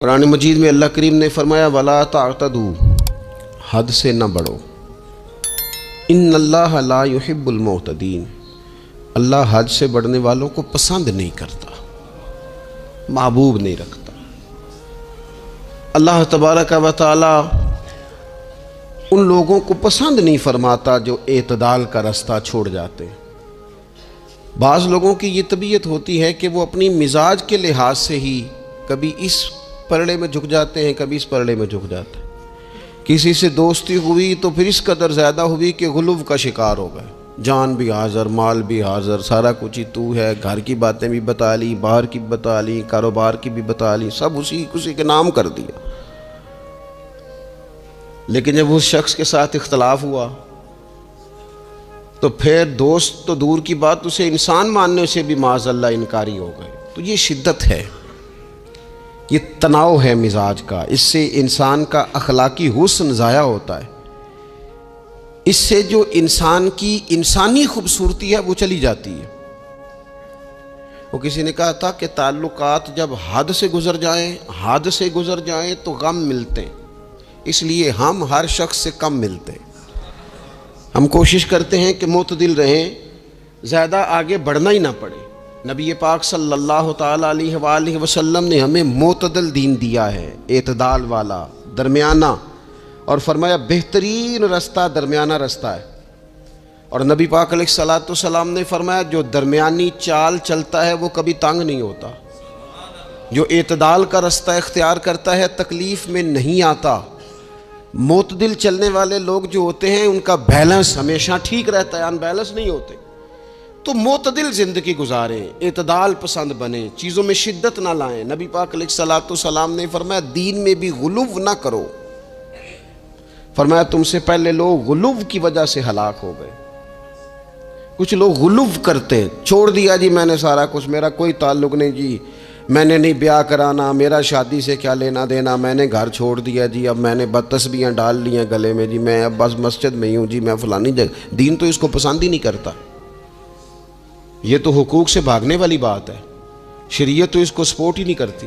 قرآن مجید میں اللہ کریم نے فرمایا وَلَا تَعْتَدُوا، حد سے نہ بڑھو، ان اللہ لا يحب المعتدین، اللہ حد سے بڑھنے والوں کو پسند نہیں کرتا، محبوب نہیں رکھتا۔ اللہ تبارک و تعالی ان لوگوں کو پسند نہیں فرماتا جو اعتدال کا رستہ چھوڑ جاتے ہیں۔ بعض لوگوں کی یہ طبیعت ہوتی ہے کہ وہ اپنی مزاج کے لحاظ سے ہی کبھی اس پرڑے میں جھک جاتے ہیں، کبھی اس پرڑے میں جھک جاتے ہیں۔ کسی سے دوستی ہوئی تو پھر اس قدر زیادہ ہوئی کہ غلو کا شکار ہو گئے، جان بھی حاضر، مال بھی حاضر، سارا کچھ ہی تو ہے، گھر کی باتیں بھی بتا لی، باہر کی بھی بتا لی، کاروبار کی بھی بتا لی، سب اسی کے نام کر دیا۔ لیکن جب اس شخص کے ساتھ اختلاف ہوا تو پھر دوست تو دور کی بات، اسے انسان ماننے سے بھی معاذ اللہ انکاری ہو گئے۔ تو یہ شدت ہے، یہ تناؤ ہے مزاج کا، اس سے انسان کا اخلاقی حسن ضائع ہوتا ہے، اس سے جو انسان کی انسانی خوبصورتی ہے وہ چلی جاتی ہے۔ وہ کسی نے کہا تھا کہ تعلقات جب حد سے گزر جائیں تو غم ملتے ہیں، اس لیے ہم ہر شخص سے کم ملتے ہیں۔ ہم کوشش کرتے ہیں کہ معتدل رہیں، زیادہ آگے بڑھنا ہی نہ پڑے۔ نبی پاک صلی اللہ تعالیٰ علیہ وآلہ وسلم نے ہمیں معتدل دین دیا ہے، اعتدال والا، درمیانہ، اور فرمایا بہترین رستہ درمیانہ رستہ ہے۔ اور نبی پاک علیہ السلام نے فرمایا جو درمیانی چال چلتا ہے وہ کبھی تنگ نہیں ہوتا، جو اعتدال کا رستہ اختیار کرتا ہے تکلیف میں نہیں آتا۔ معتدل چلنے والے لوگ جو ہوتے ہیں ان کا بیلنس ہمیشہ ٹھیک رہتا ہے، ان بیلنس نہیں ہوتے۔ تو معتدل زندگی گزاریں، اعتدال پسند بنیں، چیزوں میں شدت نہ لائیں۔ نبی پاک علیہ السلام نے فرمایا دین میں بھی غلو نہ کرو، فرمایا تم سے پہلے لوگ غلو کی وجہ سے ہلاک ہو گئے۔ کچھ لوگ غلو کرتے، چھوڑ دیا جی میں نے سارا کچھ، میرا کوئی تعلق نہیں جی، میں نے نہیں بیاہ کرانا، میرا شادی سے کیا لینا دینا، میں نے گھر چھوڑ دیا جی، اب میں نے تسبیحاں ڈال لی ہیں گلے میں جی، میں اب بس مسجد میں ہی ہوں جی، میں فلانی جگہ۔ دین تو اس کو پسند ہی نہیں کرتا، یہ تو حقوق سے بھاگنے والی بات ہے، شریعت تو اس کو سپورٹ ہی نہیں کرتی۔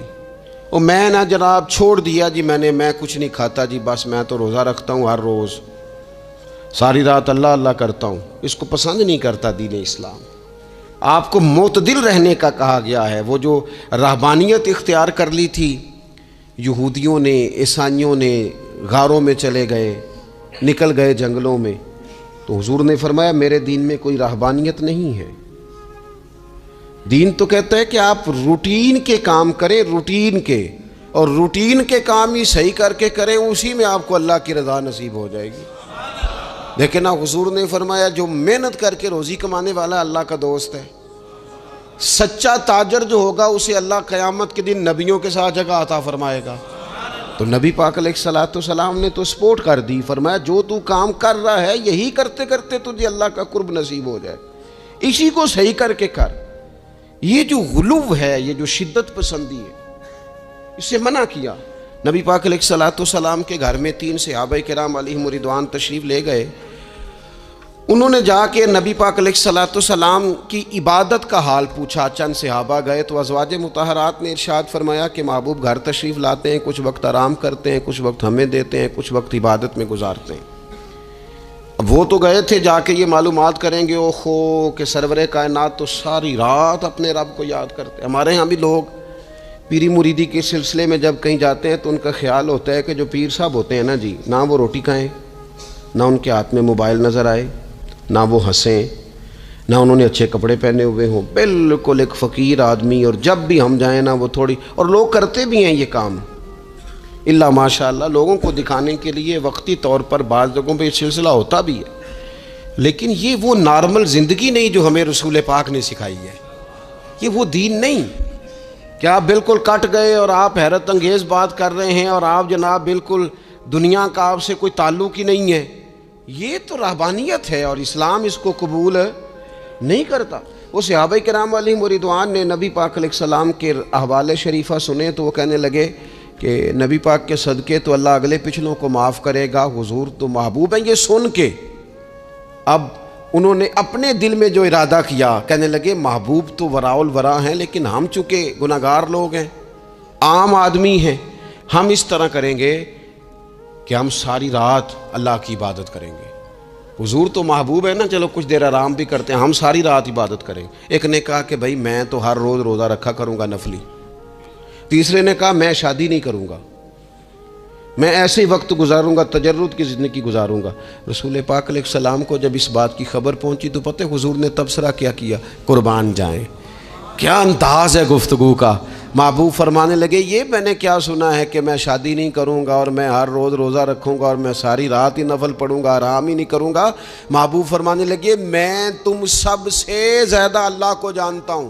اور میں نہ جناب چھوڑ دیا جی میں کچھ نہیں کھاتا جی، بس میں تو روزہ رکھتا ہوں ہر روز، ساری رات اللہ اللہ کرتا ہوں، اس کو پسند نہیں کرتا دین اسلام۔ آپ کو معتدل رہنے کا کہا گیا ہے۔ وہ جو رہبانیت اختیار کر لی تھی یہودیوں نے، عیسائیوں نے، غاروں میں چلے گئے، نکل گئے جنگلوں میں، تو حضور نے فرمایا میرے دین میں کوئی رہبانیت نہیں ہے۔ دین تو کہتا ہے کہ آپ روٹین کے کام کریں، روٹین کے، اور روٹین کے کام ہی صحیح کر کے کریں، اسی میں آپ کو اللہ کی رضا نصیب ہو جائے گی۔ لیکن حضور نے فرمایا جو محنت کر کے روزی کمانے والا اللہ کا دوست ہے، سچا تاجر جو ہوگا اسے اللہ قیامت کے دن نبیوں کے ساتھ جگہ عطا فرمائے گا۔ تو نبی پاک علیہ السلام نے تو سپورٹ کر دی، فرمایا جو تو کام کر رہا ہے یہی کرتے کرتے تجھے اللہ کا قرب نصیب ہو جائے، اسی کو صحیح کر کے کر۔ یہ جو غلو ہے، یہ جو شدت پسندی ہے، اس سے منع کیا۔ نبی پاک علیہ السلام کے گھر میں 3 صحابہ کرام علیہم رضوان تشریف لے گئے۔ انہوں نے جا کے نبی پاک علیہ السلام کی عبادت کا حال پوچھا۔ چند صحابہ گئے تو ازواج مطہرات نے ارشاد فرمایا کہ محبوب گھر تشریف لاتے ہیں، کچھ وقت آرام کرتے ہیں، کچھ وقت ہمیں دیتے ہیں، کچھ وقت عبادت میں گزارتے ہیں۔ اب وہ تو گئے تھے جا کے یہ معلومات کریں گے اوہو کہ سرور کائنات تو ساری رات اپنے رب کو یاد کرتے ہیں۔ ہمارے ہاں بھی لوگ پیری مریدی کے سلسلے میں جب کہیں جاتے ہیں تو ان کا خیال ہوتا ہے کہ جو پیر صاحب ہوتے ہیں نا جی، نہ وہ روٹی کھائیں، نہ ان کے ہاتھ میں موبائل نظر آئے، نہ وہ ہنسیں، نہ انہوں نے اچھے کپڑے پہنے ہوئے ہوں، بالکل ایک فقیر آدمی، اور جب بھی ہم جائیں نا وہ تھوڑی، اور لوگ کرتے بھی ہیں یہ کام اللہ ماشاء اللہ، لوگوں کو دکھانے کے لیے وقتی طور پر بعض جگہوں پہ یہ سلسلہ ہوتا بھی ہے، لیکن یہ وہ نارمل زندگی نہیں جو ہمیں رسول پاک نے سکھائی ہے، یہ وہ دین نہیں کہ آپ بالکل کٹ گئے اور آپ حیرت انگیز بات کر رہے ہیں اور آپ جناب بالکل دنیا کا آپ سے کوئی تعلق ہی نہیں ہے۔ یہ تو رہبانیت ہے اور اسلام اس کو قبول نہیں کرتا۔ وہ صحابہ کرام علیہم رضوان نے نبی پاک علیہ السلام کے احوال شریفہ سنے تو وہ کہنے لگے کہ نبی پاک کے صدقے تو اللہ اگلے پچھلوں کو معاف کرے گا، حضور تو محبوب ہیں۔ یہ سن کے اب انہوں نے اپنے دل میں جو ارادہ کیا، کہنے لگے محبوب تو وراء الورا ہیں، لیکن ہم چونکہ گناہگار لوگ ہیں، عام آدمی ہیں، ہم اس طرح کریں گے کہ ہم ساری رات اللہ کی عبادت کریں گے. حضور تو محبوب ہے نا، چلو کچھ دیر آرام بھی کرتے ہیں، ہم ساری رات عبادت کریں. ایک نے کہا کہ بھائی میں تو ہر روز روزہ رکھا کروں گا نفلی. تیسرے نے کہا میں شادی نہیں کروں گا، میں ایسے ہی وقت گزاروں گا، تجرد کی زندگی گزاروں گا. رسول پاک علیہ السلام کو جب اس بات کی خبر پہنچی تو پتہ حضور نے تبصرہ کیا قربان جائیں. کیا انداز ہے گفتگو کا. محبوب فرمانے لگے یہ میں نے کیا سنا ہے کہ میں شادی نہیں کروں گا اور میں ہر روز روزہ رکھوں گا اور میں ساری رات ہی نفل پڑھوں گا، آرام ہی نہیں کروں گا. محبوب فرمانے لگے میں تم سب سے زیادہ اللہ کو جانتا ہوں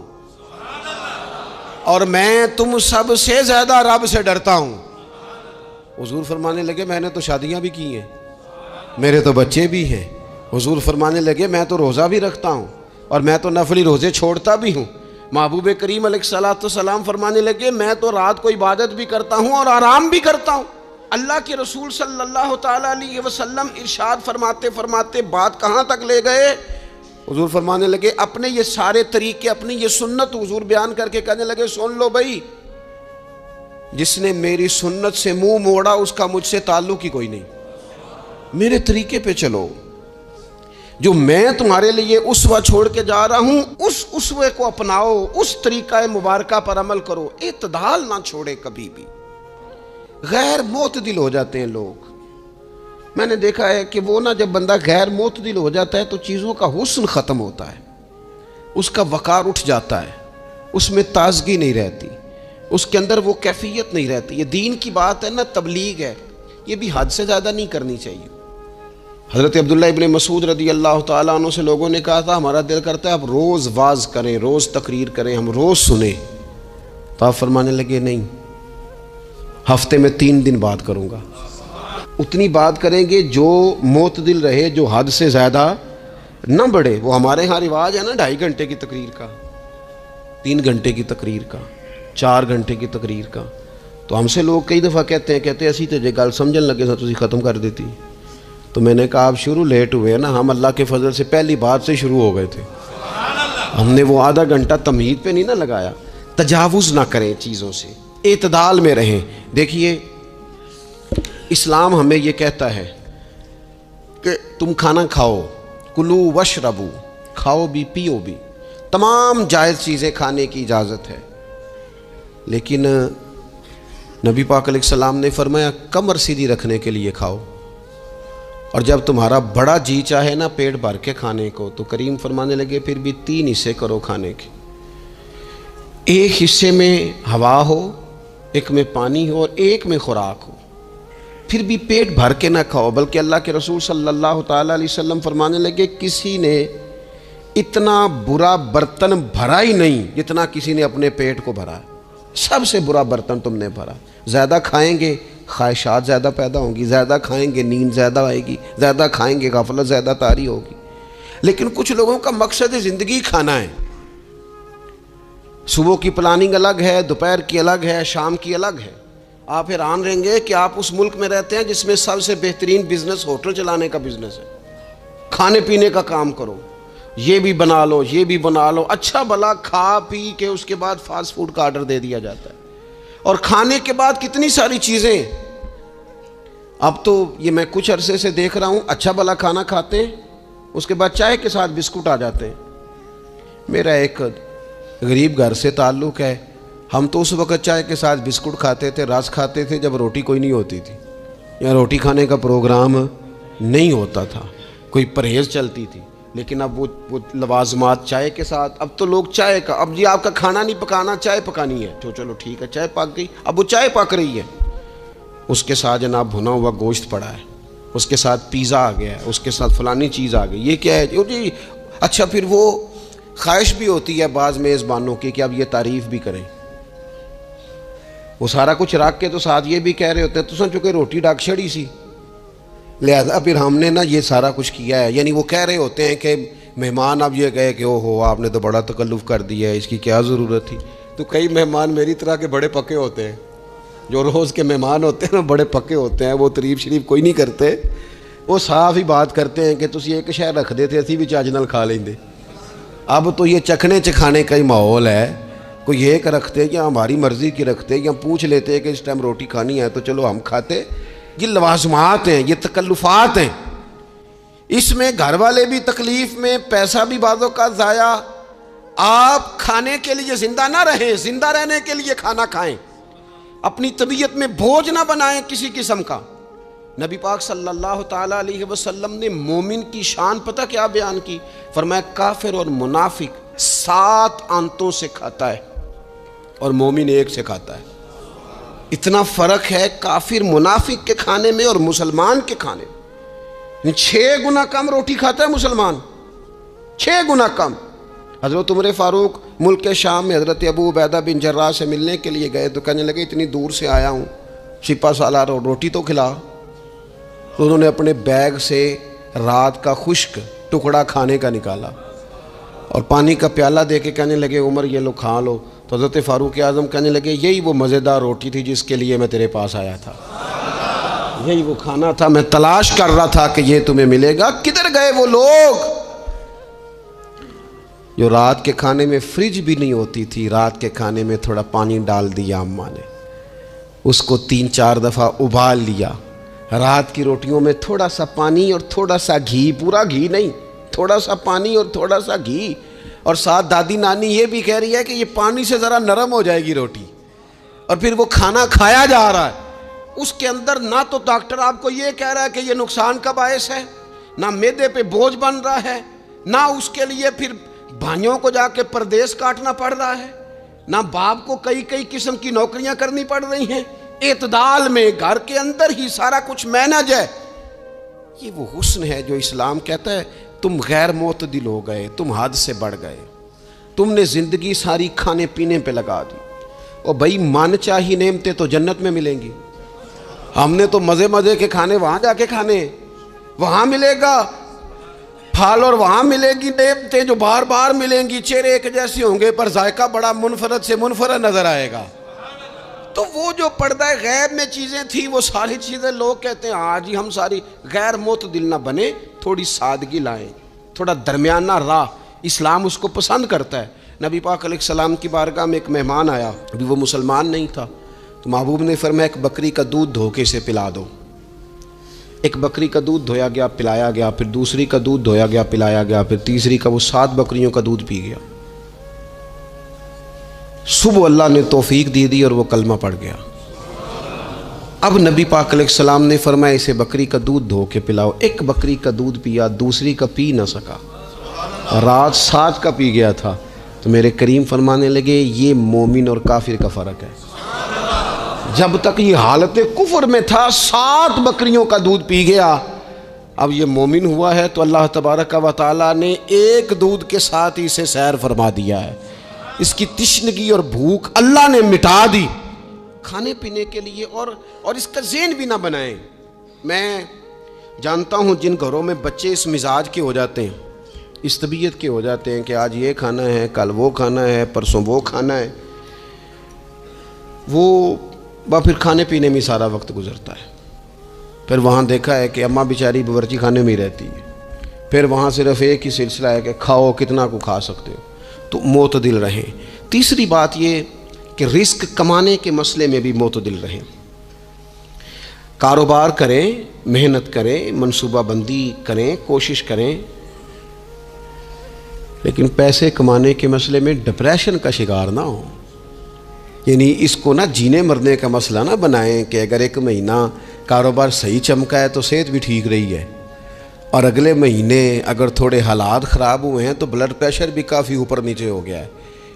اور میں تم سب سے زیادہ رب سے ڈرتا ہوں. حضور فرمانے لگے میں نے تو شادیاں بھی کی ہیں، میرے تو بچے بھی ہیں. حضور فرمانے لگے میں تو روزہ بھی رکھتا ہوں اور میں تو نفلی روزے چھوڑتا بھی ہوں. محبوب کریم علیہ السلام فرمانے لگے میں تو رات کو عبادت بھی کرتا ہوں اور آرام بھی کرتا ہوں. اللہ کے رسول صلی اللہ تعالیٰ علیہ وسلم ارشاد فرماتے فرماتے بات کہاں تک لے گئے؟ حضور فرمانے لگے اپنے یہ سارے طریقے، اپنی یہ سنت حضور بیان کر کے کہنے لگے سن لو بھائی، جس نے میری سنت سے منہ موڑا اس کا مجھ سے تعلق ہی کوئی نہیں. میرے طریقے پہ چلو، جو میں تمہارے لیے اسوہ چھوڑ کے جا رہا ہوں اس اسوے کو اپناؤ، اس طریقہ مبارکہ پر عمل کرو، اعتدال نہ چھوڑے کبھی بھی. غیر معتدل ہو جاتے ہیں لوگ. میں نے دیکھا ہے کہ وہ جب بندہ غیر معتدل ہو جاتا ہے تو چیزوں کا حسن ختم ہوتا ہے، اس کا وقار اٹھ جاتا ہے، اس میں تازگی نہیں رہتی، اس کے اندر وہ کیفیت نہیں رہتی. یہ دین کی بات ہے نا، تبلیغ ہے، یہ بھی حد سے زیادہ نہیں کرنی چاہیے. حضرت عبداللہ ابن مسعود رضی اللہ تعالیٰ عنہ سے لوگوں نے کہا تھا ہمارا دل کرتا ہے آپ روز واز کریں، روز تقریر کریں، ہم روز سنیں. تو آپ فرمانے لگے نہیں، ہفتے میں 3 دن بات کروں گا. اتنی بات کریں گے جو معتدل رہے، جو حد سے زیادہ نہ بڑھے. وہ ہمارے ہاں رواج ہے نا 2.5 گھنٹے کی تقریر کا، 3 گھنٹے کی تقریر کا، 4 گھنٹے کی تقریر کا. تو ہم سے لوگ کئی دفعہ کہتے اسی تے گل سمجھن لگے سا تسی ختم کر دیتی. تو میں نے کہا آپ شروع لیٹ ہوئے نا، ہم اللہ کے فضل سے پہلی بات سے شروع ہو گئے تھے. ہم نے وہ آدھا گھنٹہ تمہید پہ نہیں نہ لگایا. تجاوز نہ کریں چیزوں سے، اعتدال میں رہیں. دیکھیے اسلام ہمیں یہ کہتا ہے کہ تم کھانا کھاؤ، کلو وشربو، کھاؤ بھی پیو بھی، تمام جائز چیزیں کھانے کی اجازت ہے. لیکن نبی پاک علیہ السلام نے فرمایا کمر سیدھی رکھنے کے لیے کھاؤ، اور جب تمہارا بڑا جی چاہے نا پیٹ بھر کے کھانے کو تو کریم فرمانے لگے پھر بھی 3 حصے کرو کھانے کے. ایک حصے میں ہوا ہو، ایک میں پانی ہو اور ایک میں خوراک ہو. پھر بھی پیٹ بھر کے نہ کھاؤ. بلکہ اللہ کے رسول صلی اللہ تعالیٰ علیہ وسلم فرمانے لگے کسی نے اتنا برا برتن بھرا ہی نہیں جتنا کسی نے اپنے پیٹ کو بھرا. سب سے برا برتن تم نے بھرا. زیادہ کھائیں گے خواہشات زیادہ پیدا ہوں گی، زیادہ کھائیں گے نیند زیادہ آئے گی، زیادہ کھائیں گے غفلت زیادہ طاری ہوگی. لیکن کچھ لوگوں کا مقصد زندگی کھانا ہے. صبح کی پلاننگ الگ ہے، دوپہر کی الگ ہے، شام کی الگ ہے. آپ حیران رہیں گے کہ آپ اس ملک میں رہتے ہیں جس میں سب سے بہترین بزنس ہوٹل چلانے کا بزنس ہے. کھانے پینے کا کام کرو، یہ بھی بنا لو، یہ بھی بنا لو، اچھا بھلا کھا پی کے اس کے بعد فاسٹ فوڈ کا آرڈر دے دیا جاتا ہے. اور کھانے کے بعد کتنی ساری چیزیں. اب تو یہ میں کچھ عرصے سے دیکھ رہا ہوں اچھا بھلا کھانا کھاتے ہیں، اس کے بعد چائے کے ساتھ بسکٹ آ جاتے ہیں. میرا ایک غریب گھر سے تعلق ہے. ہم تو اس وقت چائے کے ساتھ بسکٹ کھاتے تھے، رس کھاتے تھے جب روٹی کوئی نہیں ہوتی تھی یا روٹی کھانے کا پروگرام نہیں ہوتا تھا، کوئی پرہیز چلتی تھی. لیکن اب وہ لوازمات چائے کے ساتھ. اب تو لوگ چائے کا، اب جی آپ کا کھانا نہیں پکانا، چائے پکانی ہے تو چلو ٹھیک ہے چائے پک گئی. اب وہ چائے پک رہی ہے، اس کے ساتھ جناب بھنا ہوا گوشت پڑا ہے، اس کے ساتھ پیزا آ گیا ہے، اس کے ساتھ فلانی چیز آ گئی. یہ کیا ہے جی؟ اچھا پھر وہ خواہش بھی ہوتی ہے بعض میزبانوں کی کہ اب یہ تعریف بھی کریں. وہ سارا کچھ رکھ کے تو ساتھ یہ بھی کہہ رہے ہوتے ہیں تو چونکہ روٹی ڈاک چھڑی سی لہذا پھر ہم نے نا یہ سارا کچھ کیا ہے. یعنی وہ کہہ رہے ہوتے ہیں کہ مہمان اب یہ کہے کہ او ہو آپ نے تو بڑا تکلف کر دیا ہے، اس کی کیا ضرورت تھی. تو کئی مہمان میری طرح کے بڑے پکے ہوتے ہیں، جو روز کے مہمان ہوتے ہیں نا بڑے پکے ہوتے ہیں، وہ تعریف شریف کوئی نہیں کرتے. وہ صاف ہی بات کرتے ہیں کہ تسی ایک شے رکھ دے تھے اسی بھی چاج نال کھا لیندے. اب تو یہ چکھنے چکھانے کا ہی ماحول ہے. کوئی ایک رکھتے یا ہماری مرضی کی رکھتے یا پوچھ لیتے کہ اس ٹائم روٹی کھانی ہے تو چلو ہم کھاتے. یہ لوازمات ہیں، یہ تکلفات ہیں. اس میں گھر والے بھی تکلیف میں، پیسہ بھی بعضوں کا ضائع. آپ کھانے کے لیے زندہ نہ رہیں، زندہ رہنے کے لیے کھانا کھائیں. اپنی طبیعت میں بوجھ نہ بنائیں کسی قسم کا. نبی پاک صلی اللہ تعالیٰ علیہ وسلم نے مومن کی شان پتہ کیا بیان کی؟ فرمایا کافر اور منافق 7 آنتوں سے کھاتا ہے اور مومن 1 سے کھاتا ہے. اتنا فرق ہے کافر منافق کے کھانے میں اور مسلمان کے کھانے میں. 6 گنا کم روٹی کھاتا ہے مسلمان، 6 گنا کم. حضرت عمر فاروق ملک شام میں حضرت ابو عبیدہ بن جراح سے ملنے کے لیے گئے تو کہنے لگے اتنی دور سے آیا ہوں، شپا سالار روٹی تو کھلا. تو انہوں نے اپنے بیگ سے رات کا خشک ٹکڑا کھانے کا نکالا اور پانی کا پیالہ دے کے کہنے لگے عمر یہ لو کھا لو. تو حضرت فاروق اعظم کہنے لگے یہی وہ مزیدار روٹی تھی جس کے لیے میں تیرے پاس آیا تھا، یہی وہ کھانا تھا، میں تلاش کر رہا تھا کہ یہ تمہیں ملے گا. کدھر گئے وہ لوگ جو رات کے کھانے میں فریج بھی نہیں ہوتی تھی، رات کے کھانے میں تھوڑا پانی ڈال دیا اماں نے، اس کو 3-4 دفعہ ابال لیا. رات کی روٹیوں میں تھوڑا سا پانی اور تھوڑا سا گھی، پورا گھی نہیں، تھوڑا سا پانی اور تھوڑا سا گھی. اور ساتھ دادی نانی یہ بھی کہہ رہی ہے کہ یہ پانی سے ذرا نرم ہو جائے گی روٹی. اور پھر وہ کھانا کھایا جا رہا ہے. اس کے اندر نہ تو ڈاکٹر آپ کو یہ کہہ رہا ہے کہ یہ نقصان کا باعث ہے، نہ معدے پہ بوجھ بن رہا ہے، نہ اس کے لیے پھر بھائیوں کو جا کے پردیس کاٹنا پڑ رہا ہے، نہ باپ کو کئی قسم کی نوکریاں کرنی پڑ رہی ہیں. اعتدال میں گھر کے اندر ہی سارا کچھ مینج ہے. یہ وہ حسن ہے جو اسلام کہتا ہے تم غیر معتدل ہو گئے، تم حد سے بڑھ گئے، تم نے زندگی ساری کھانے پینے پہ لگا دی. اور بھائی من چاہی نعمتیں تو جنت میں ملیں گی. ہم نے تو مزے کے کھانے وہاں جا کے کھانے، وہاں ملے گا پھل اور وہاں ملے گی نعمتیں جو بار بار ملیں گی. چہرے ایک جیسے ہوں گے پر ذائقہ بڑا منفرد سے منفرد نظر آئے گا. تو وہ جو پردہ غیب میں چیزیں تھیں وہ ساری چیزیں لوگ کہتے ہیں ہاں جی ہم ساری غیر معتدل نہ بنے، تھوڑی سادگی لائیں، تھوڑا درمیانہ راہ. اسلام اس کو پسند کرتا ہے. نبی پاک علیہ السلام کی بارگاہ میں ایک مہمان آیا، ابھی وہ مسلمان نہیں تھا، تو محبوب نے فرمایا ایک بکری کا دودھ دھو کے اسے پلا دو. ایک بکری کا دودھ دھویا گیا، پلایا گیا، پھر دوسری کا دودھ دھویا گیا، پلایا گیا، پھر تیسری کا. وہ 7 بکریوں کا دودھ پی گیا. صبح اللہ نے توفیق دی اور وہ کلمہ پڑھ گیا. اب نبی پاک علیہ السلام نے فرمایا اسے بکری کا دودھ دھو کے پلاؤ. ایک بکری کا دودھ پیا، دوسری کا پی نہ سکا، رات 7 کا پی گیا تھا. تو میرے کریم فرمانے لگے یہ مومن اور کافر کا فرق ہے. جب تک یہ حالت کفر میں تھا 7 بکریوں کا دودھ پی گیا، اب یہ مومن ہوا ہے تو اللہ تبارک و تعالیٰ نے ایک دودھ کے ساتھ ہی اسے سیر فرما دیا ہے. اس کی تشنگی اور بھوک اللہ نے مٹا دی کھانے پینے کے لیے. اور اس کا ذہن بھی نہ بنائیں. میں جانتا ہوں جن گھروں میں بچے اس مزاج کے ہو جاتے ہیں، اس طبیعت کے ہو جاتے ہیں کہ آج یہ کھانا ہے، کل وہ کھانا ہے، پرسوں وہ کھانا ہے، وہ پھر کھانے پینے میں سارا وقت گزرتا ہے. پھر وہاں دیکھا ہے کہ اماں بیچاری باورچی خانے میں ہی رہتی ہے، پھر وہاں صرف ایک ہی سلسلہ ہے کہ کھاؤ کتنا کو کھا سکتے ہو. تو معتدل رہیں. تیسری بات یہ کہ رزق کمانے کے مسئلے میں بھی معتدل رہیں. کاروبار کریں، محنت کریں، منصوبہ بندی کریں، کوشش کریں، لیکن پیسے کمانے کے مسئلے میں ڈپریشن کا شکار نہ ہو. یعنی اس کو نہ جینے مرنے کا مسئلہ نہ بنائیں کہ اگر 1 مہینہ کاروبار صحیح چمکا ہے تو صحت بھی ٹھیک رہی ہے، اور اگلے مہینے اگر تھوڑے حالات خراب ہوئے ہیں تو بلڈ پریشر بھی کافی اوپر نیچے ہو گیا ہے.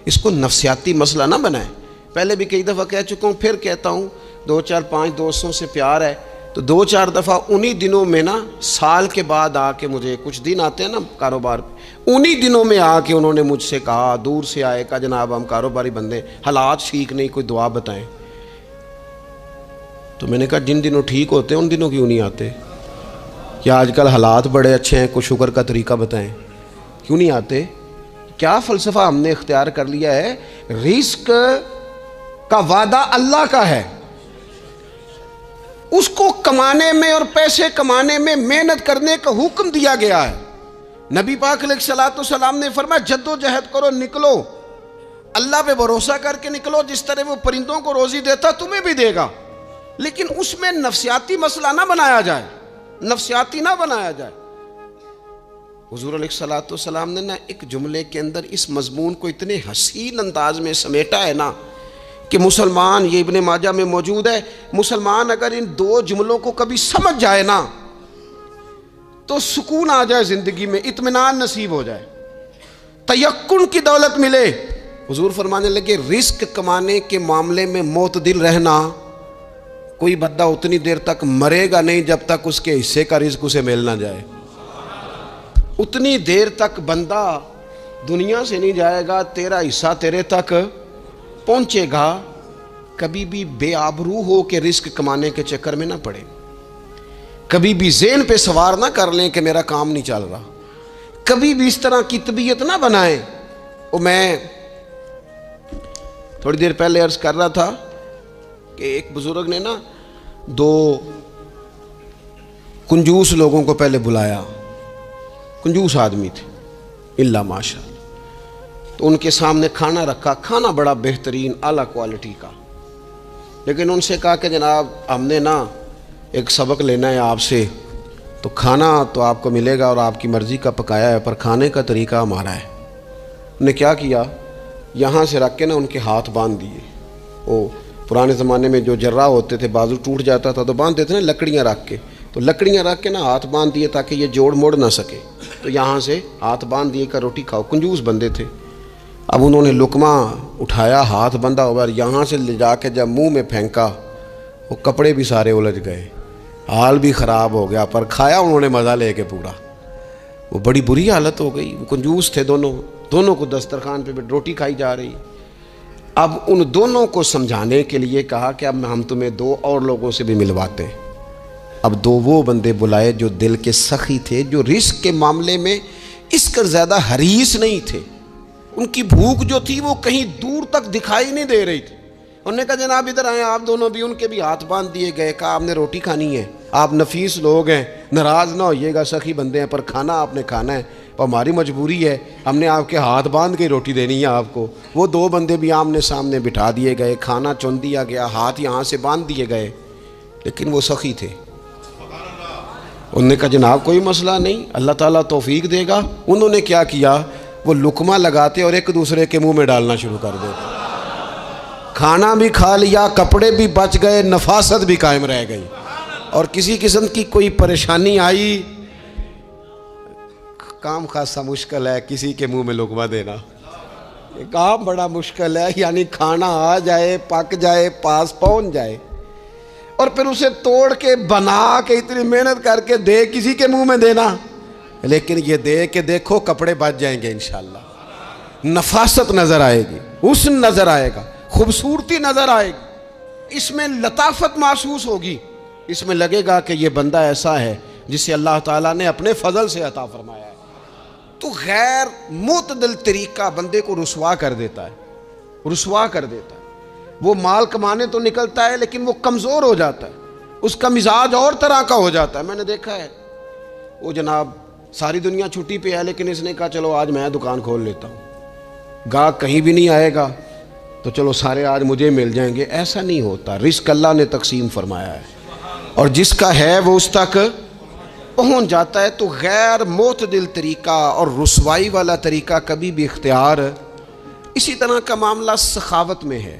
اس کو نفسیاتی مسئلہ نہ بنائیں. پہلے بھی کئی دفعہ کہہ چکا ہوں، پھر کہتا ہوں، 2-4-5 دوستوں سے پیار ہے تو 2-4 دفعہ انہی دنوں میں نا سال کے بعد آ کے مجھے کچھ دن آتے ہیں نا کاروبار پہ، انہی دنوں میں آ کے انہوں نے مجھ سے کہا، دور سے آئے، کہا جناب ہم کاروباری بندے، حالات ٹھیک نہیں، کوئی دعا بتائیں. تو میں نے کہا جن دنوں ٹھیک ہوتے ہیں ان دنوں کیوں نہیں آتے؟ کیا آج کل حالات بڑے اچھے ہیں، کوئی شکر کا طریقہ بتائیں، کیوں نہیں آتے؟ کیا فلسفہ ہم نے اختیار کر لیا ہے؟ رزق کا وعدہ اللہ کا ہے، اس کو کمانے میں اور پیسے کمانے میں محنت کرنے کا حکم دیا گیا ہے. نبی پاک علیہ الصلوۃ والسلام نے فرمایا جد و جہد کرو، نکلو، اللہ پہ بھروسہ کر کے نکلو، جس طرح وہ پرندوں کو روزی دیتا تمہیں بھی دے گا، لیکن اس میں نفسیاتی مسئلہ نہ بنایا جائے، نفسیاتی نہ بنایا جائے۔ حضور علیہ الصلوۃ والسلام نے ایک جملے کے اندر اس مضمون کو اتنے حسین انداز میں سمیٹا ہے نا کہ مسلمان، یہ ابن ماجہ میں موجود ہے، مسلمان اگر ان دو جملوں کو کبھی سمجھ جائے نا تو سکون آ جائے زندگی میں، اطمینان نصیب ہو جائے، تیقن کی دولت ملے۔ حضور فرمانے لگے رزق کمانے کے معاملے میں معتدل رہنا، کوئی بندہ اتنی دیر تک مرے گا نہیں جب تک اس کے حصے کا رزق اسے مل نہ جائے۔ اتنی دیر تک بندہ دنیا سے نہیں جائے گا، تیرا حصہ تیرے تک پہنچے گا۔ کبھی بھی بے آبرو ہو کے رزق کمانے کے چکر میں نہ پڑے، کبھی بھی ذہن پہ سوار نہ کر لیں کہ میرا کام نہیں چل رہا، کبھی بھی اس طرح کی طبیعت نہ بنائیں۔ میں تھوڑی دیر پہلے عرض کر رہا تھا کہ ایک بزرگ نے نا دو کنجوس لوگوں کو پہلے بلایا، کنجوس آدمی تھے اللہ ماشاء اللہ، تو ان کے سامنے کھانا رکھا، کھانا بڑا بہترین اعلیٰ کوالٹی کا، لیکن ان سے کہا کہ جناب ہم نے نا ایک سبق لینا ہے آپ سے، تو کھانا تو آپ کو ملے گا اور آپ کی مرضی کا پکایا ہے، پر کھانے کا طریقہ ہمارا ہے۔ انہوں نے کیا کیا، یہاں سے رکھ کے نا ان کے ہاتھ باندھ دیے۔ وہ پرانے زمانے میں جو جراح ہوتے تھے بازو ٹوٹ جاتا تھا تو باندھتے تھے نا لکڑیاں رکھ کے، تو لکڑیاں رکھ کے نا ہاتھ باندھ دیے تاکہ یہ جوڑ موڑ نہ سکے، تو یہاں سے ہاتھ باندھ دیے کہ روٹی کھاؤ۔ کنجوس بندے تھے۔ اب انہوں نے لقمہ اٹھایا، ہاتھ بندھا اور یہاں سے لے جا کے جب منہ میں پھینکا، وہ کپڑے بھی سارے الجھ گئے، حال بھی خراب ہو گیا، پر کھایا انہوں نے مزہ لے کے پورا۔ وہ بڑی بری حالت ہو گئی، وہ کنجوس تھے دونوں کو دسترخوان پہ روٹی کھائی جا رہی۔ اب ان دونوں کو سمجھانے کے لیے کہا کہ اب ہم تمہیں دو اور لوگوں سے بھی ملواتے ہیں۔ اب دو وہ بندے بلائے جو دل کے سخی تھے، جو رزق کے معاملے میں اس کا زیادہ حریص نہیں تھے، ان کی بھوک جو تھی وہ کہیں دور تک دکھائی نہیں دے رہی تھی۔ انہوں نے کہا جناب ادھر آئیں، آپ دونوں بھی۔ ان کے بھی ہاتھ باندھ دیے گئے، کہا آپ نے روٹی کھانی ہے، آپ نفیس لوگ ہیں، ناراض نہ ہوئیے گا، سخی بندے ہیں، پر کھانا آپ نے کھانا ہے، اور ہماری مجبوری ہے، ہم نے آپ کے ہاتھ باندھ کے روٹی دینی ہے آپ کو۔ وہ دو بندے بھی آمنے سامنے بٹھا دیے گئے، کھانا چن دیا گیا، ہاتھ یہاں سے باندھ دیے گئے، لیکن وہ سخی تھے۔ انہوں نے کہا جناب کوئی مسئلہ نہیں، اللہ تعالیٰ توفیق دے گا۔ انہوں نے کیا کیا، وہ لقمہ لگاتے اور ایک دوسرے کے منہ میں ڈالنا شروع کر دیتے۔ کھانا بھی کھا لیا، کپڑے بھی بچ گئے، نفاست بھی قائم رہ گئی، اور کسی قسم کی کوئی پریشانی آئی، کام خاصا مشکل ہے کسی کے منہ میں لقمہ دینا، یہ کام بڑا مشکل ہے، یعنی کھانا آ جائے، پک جائے، پاس پہنچ جائے، اور پھر اسے توڑ کے بنا کے اتنی محنت کر کے دے کسی کے منہ میں دینا۔ لیکن یہ دے کے دیکھو کپڑے بچ جائیں گے انشاءاللہ، نفاست نظر آئے گی، حسن نظر آئے گا، خوبصورتی نظر آئے گی، اس میں لطافت محسوس ہوگی، اس میں لگے گا کہ یہ بندہ ایسا ہے جسے اللہ تعالیٰ نے اپنے فضل سے عطا فرمایا ہے۔ تو غیر معتدل طریقہ بندے کو رسوا کر دیتا ہے، رسوا کر دیتا ہے۔ وہ مال کمانے تو نکلتا ہے لیکن وہ کمزور ہو جاتا ہے، اس کا مزاج اور طرح کا ہو جاتا ہے۔ میں نے دیکھا ہے، وہ جناب ساری دنیا چھٹی پہ ہے لیکن اس نے کہا چلو آج میں دکان کھول لیتا ہوں، گاہک کہیں بھی نہیں آئے گا تو چلو سارے آج مجھے مل جائیں گے۔ ایسا نہیں ہوتا، رزق اللہ نے تقسیم فرمایا ہے، اور جس کا ہے وہ اس تک پہنچ جاتا ہے۔ تو غیر معتدل طریقہ اور رسوائی والا طریقہ کبھی بھی اختیار۔ اسی طرح کا معاملہ سخاوت میں ہے۔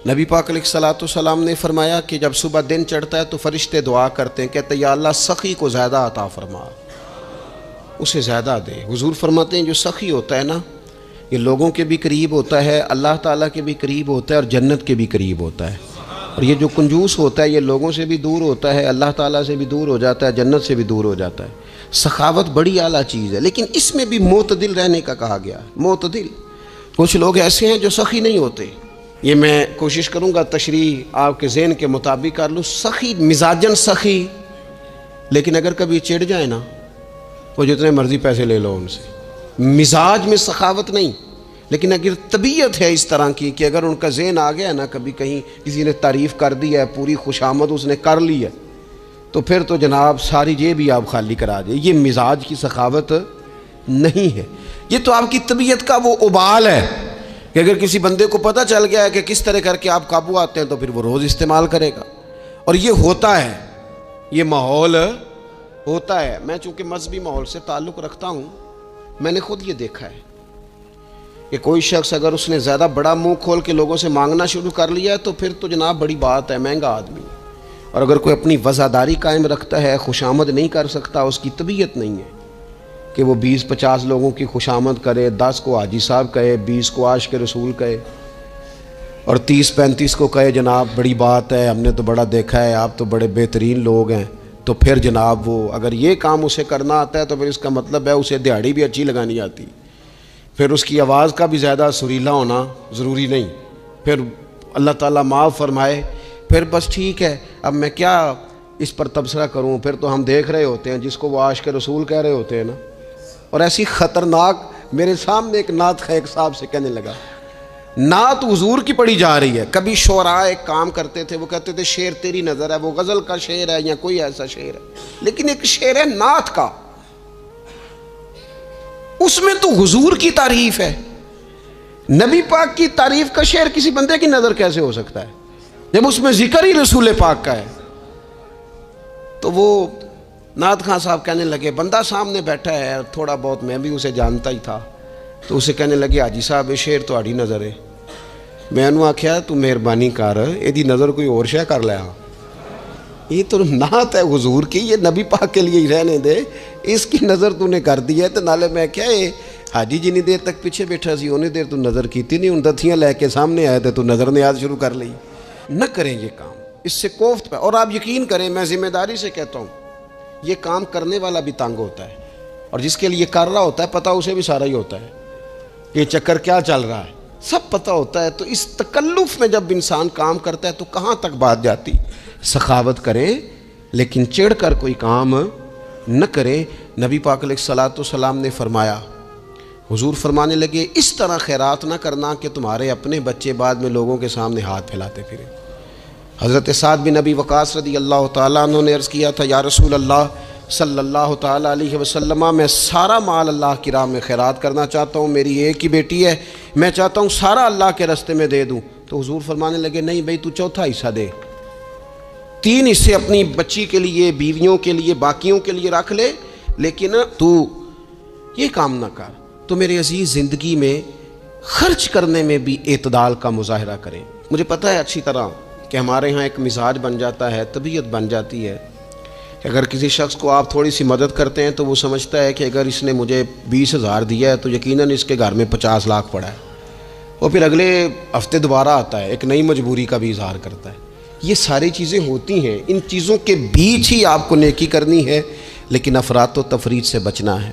نبی پاک علیہ الصلوۃ والسلام نے فرمایا کہ جب صبح دن چڑھتا ہے تو فرشتے دعا کرتے ہیں، کہتے ہیں یا اللہ سخی کو زیادہ عطا فرما، اسے زیادہ دے۔ حضور فرماتے ہیں جو سخی ہوتا ہے نا، یہ لوگوں کے بھی قریب ہوتا ہے، اللہ تعالیٰ کے بھی قریب ہوتا ہے، اور جنت کے بھی قریب ہوتا ہے۔ اور یہ جو کنجوس ہوتا ہے یہ لوگوں سے بھی دور ہوتا ہے، اللہ تعالیٰ سے بھی دور ہو جاتا ہے، جنت سے بھی دور ہو جاتا ہے۔ سخاوت بڑی اعلیٰ چیز ہے، لیکن اس میں بھی معتدل رہنے کا کہا گیا ہے۔ معتدل، کچھ لوگ ایسے ہیں جو سخی نہیں ہوتے، یہ میں کوشش کروں گا تشریح آپ کے ذہن کے مطابق کر لوں۔ سخی مزاجن سخی، لیکن اگر کبھی چڑ جائے نا، وہ جتنے مرضی پیسے لے لو ان سے، مزاج میں سخاوت نہیں۔ لیکن اگر طبیعت ہے اس طرح کی کہ اگر ان کا ذہن آ گیا نا، کبھی کہیں کسی نے تعریف کر دی ہے، پوری خوشامد اس نے کر لی ہے، تو پھر تو جناب ساری جیب بھی آپ خالی کرا دیں۔ یہ مزاج کی سخاوت نہیں ہے، یہ تو آپ کی طبیعت کا وہ ابال ہے کہ اگر کسی بندے کو پتہ چل گیا ہے کہ کس طرح کر کے آپ قابو آتے ہیں تو پھر وہ روز استعمال کرے گا. اور یہ ہوتا ہے، یہ ماحول ہوتا ہے. میں چونکہ مذہبی ماحول سے تعلق رکھتا ہوں، میں نے خود یہ دیکھا ہے کہ کوئی شخص اگر اس نے زیادہ بڑا منہ کھول کے لوگوں سے مانگنا شروع کر لیا ہے تو پھر تو جناب بڑی بات ہے، مہنگا آدمی. اور اگر کوئی اپنی وزاداری قائم رکھتا ہے، خوشامد نہیں کر سکتا، اس کی طبیعت نہیں ہے کہ وہ 20-50 لوگوں کی خوشامد کرے، 10 کو حاجی صاحب کہے، 20 کو عاشق رسول کہے، اور 30-35 کو کہے جناب بڑی بات ہے، ہم نے تو بڑا دیکھا ہے، آپ تو بڑے بہترین لوگ ہیں. تو پھر جناب وہ اگر یہ کام اسے کرنا آتا ہے تو پھر اس کا مطلب ہے اسے دہاڑی بھی اچھی لگانی آتی، پھر اس کی آواز کا بھی زیادہ سریلا ہونا ضروری نہیں. پھر اللہ تعالیٰ معاف فرمائے، پھر بس ٹھیک ہے، اب میں کیا اس پر تبصرہ کروں. پھر تو ہم دیکھ رہے ہوتے ہیں جس کو وہ عاشق رسول کہہ رہے ہوتے ہیں نا. اور ایسی خطرناک، میرے سامنے ایک نعت خیق صاحب سے کہنے لگا، نعت حضور کی پڑھی جا رہی ہے. کبھی شعراء ایک کام کرتے تھے، وہ کہتے تھے شعر تیری نظر ہے، وہ غزل کا شعر ہے یا کوئی ایسا شعر ہے، لیکن ایک شعر ہے نعت کا، اس میں تو حضور کی تعریف ہے. نبی پاک کی تعریف کا شعر کسی بندے کی نظر کیسے ہو سکتا ہے جب اس میں ذکر ہی رسول پاک کا ہے. تو وہ نعت خان صاحب کہنے لگے، بندہ سامنے بیٹھا ہے، تھوڑا بہت میں بھی اسے جانتا ہی تھا، تو اسے کہنے لگے حاجی صاحب یہ شعر تو آڑی نظر ہے. میں نے آکھیا تو مہربانی کر یہ نظر کوئی اور شے کر لیا، یہ تو نعت ہے حضور کی، یہ نبی پاک کے لیے ہی رہنے دے، اس کی نظر تو نے کر دی ہے. تو نالے میں کیا ہے حاجی جنی دیر تک پیچھے بیٹھا سی انہیں دیر تو نظر کیتی نہیں، ان دتھیاں لے کے سامنے آئے تھے تو نظر نیاز شروع کر لی. نہ کریں یہ کام، اس سے کوفت پہ. اور آپ یقین کریں، میں ذمہ داری سے کہتا ہوں، یہ کام کرنے والا بھی تنگ ہوتا ہے، اور جس کے لیے کر رہا ہوتا ہے پتہ اسے بھی سارا ہی ہوتا ہے کہ یہ چکر کیا چل رہا ہے، سب پتہ ہوتا ہے. تو اس تکلف میں جب انسان کام کرتا ہے تو کہاں تک بات جاتی. سخاوت کریں لیکن چڑھ کر کوئی کام نہ کریں. نبی پاک علیہ الصلوۃ والسلام نے فرمایا، حضور فرمانے لگے اس طرح خیرات نہ کرنا کہ تمہارے اپنے بچے بعد میں لوگوں کے سامنے ہاتھ پھیلاتے پھریں. حضرت سعد بن ابی وقاص رضی اللہ تعالیٰ عنہ نے عرض کیا تھا، یا رسول اللہ صلی اللہ تعالیٰ علیہ وسلم، میں سارا مال اللہ کی راہ میں خیرات کرنا چاہتا ہوں، میری ایک ہی بیٹی ہے، میں چاہتا ہوں سارا اللہ کے راستے میں دے دوں. تو حضور فرمانے لگے نہیں بھائی، تو چوتھا حصہ دے، 3 حصے اپنی بچی کے لیے، بیویوں کے لیے، باقیوں کے لیے رکھ لے، لیکن تو یہ کام نہ کر. تو میرے عزیز زندگی میں خرچ کرنے میں بھی اعتدال کا مظاہرہ کریں. مجھے پتہ ہے اچھی طرح کہ ہمارے ہاں ایک مزاج بن جاتا ہے، طبیعت بن جاتی ہے کہ اگر کسی شخص کو آپ تھوڑی سی مدد کرتے ہیں تو وہ سمجھتا ہے کہ اگر اس نے مجھے 20,000 دیا ہے تو یقیناً اس کے گھر میں 50 لاکھ پڑا ہے، اور پھر اگلے ہفتے دوبارہ آتا ہے، ایک نئی مجبوری کا بھی اظہار کرتا ہے. یہ ساری چیزیں ہوتی ہیں، ان چیزوں کے بیچ ہی آپ کو نیکی کرنی ہے، لیکن افراط و تفریط سے بچنا ہے.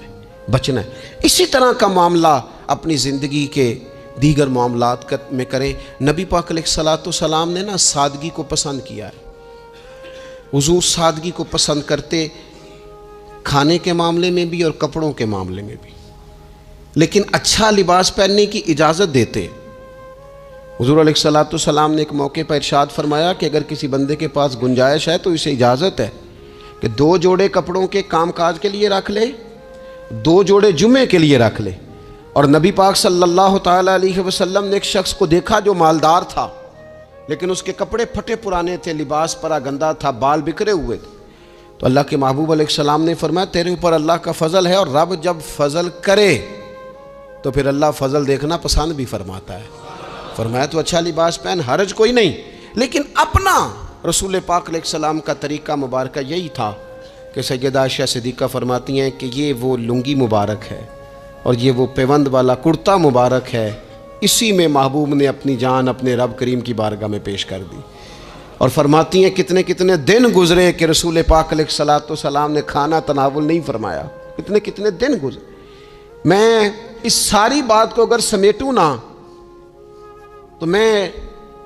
اسی طرح کا معاملہ اپنی زندگی کے دیگر معاملات میں کریں. نبی پاک علیہ الصلوۃ والسلام نے سادگی کو پسند کیا ہے. حضور سادگی کو پسند کرتے، کھانے کے معاملے میں بھی اور کپڑوں کے معاملے میں بھی، لیکن اچھا لباس پہننے کی اجازت دیتے. حضور علیہ الصلوۃ والسلام نے ایک موقع پر ارشاد فرمایا کہ اگر کسی بندے کے پاس گنجائش ہے تو اسے اجازت ہے کہ 2 جوڑے کپڑوں کے کام کاج کے لیے رکھ لے، 2 جوڑے جمعے کے لیے رکھ لے. اور نبی پاک صلی اللہ تعالیٰ علیہ وسلم نے ایک شخص کو دیکھا جو مالدار تھا، لیکن اس کے کپڑے پھٹے پرانے تھے، لباس پرا گندا تھا، بال بکھرے ہوئے تھے. تو اللہ کے محبوب علیہ السلام نے فرمایا تیرے اوپر اللہ کا فضل ہے، اور رب جب فضل کرے تو پھر اللہ فضل دیکھنا پسند بھی فرماتا ہے. فرمایا تو اچھا لباس پہن، حرج کوئی نہیں. لیکن اپنا رسول پاک علیہ السلام کا طریقہ مبارکہ یہی تھا کہ سیدہ عائشہ صدیقہ فرماتی ہیں کہ یہ وہ لنگی مبارک ہے اور یہ وہ پیوند والا کرتا مبارک ہے، اسی میں محبوب نے اپنی جان اپنے رب کریم کی بارگاہ میں پیش کر دی. اور فرماتی ہیں کتنے کتنے دن گزرے کہ رسول پاک علیہ الصلوۃ والسلام نے کھانا تناول نہیں فرمایا، کتنے کتنے دن گزرے. میں اس ساری بات کو اگر سمیٹوں نا تو میں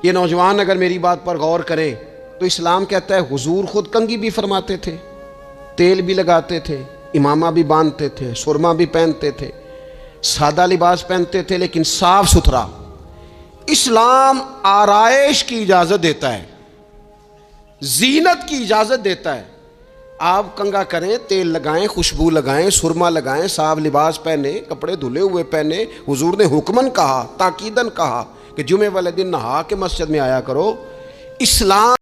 یہ نوجوان اگر میری بات پر غور کریں تو اسلام کہتا ہے حضور خود کنگھی بھی فرماتے تھے، تیل بھی لگاتے تھے، امامہ بھی باندھتے تھے، سرما بھی پہنتے تھے، سادہ لباس پہنتے تھے لیکن صاف ستھرا. اسلام آرائش کی اجازت دیتا ہے، زینت کی اجازت دیتا ہے، آپ کنگا کریں، تیل لگائیں، خوشبو لگائیں، سرما لگائیں، صاف لباس پہنیں، کپڑے دھلے ہوئے پہنیں. حضور نے حکمن کہا، تاکیدن کہا کہ جمعے والے دن نہا کے مسجد میں آیا کرو. اسلام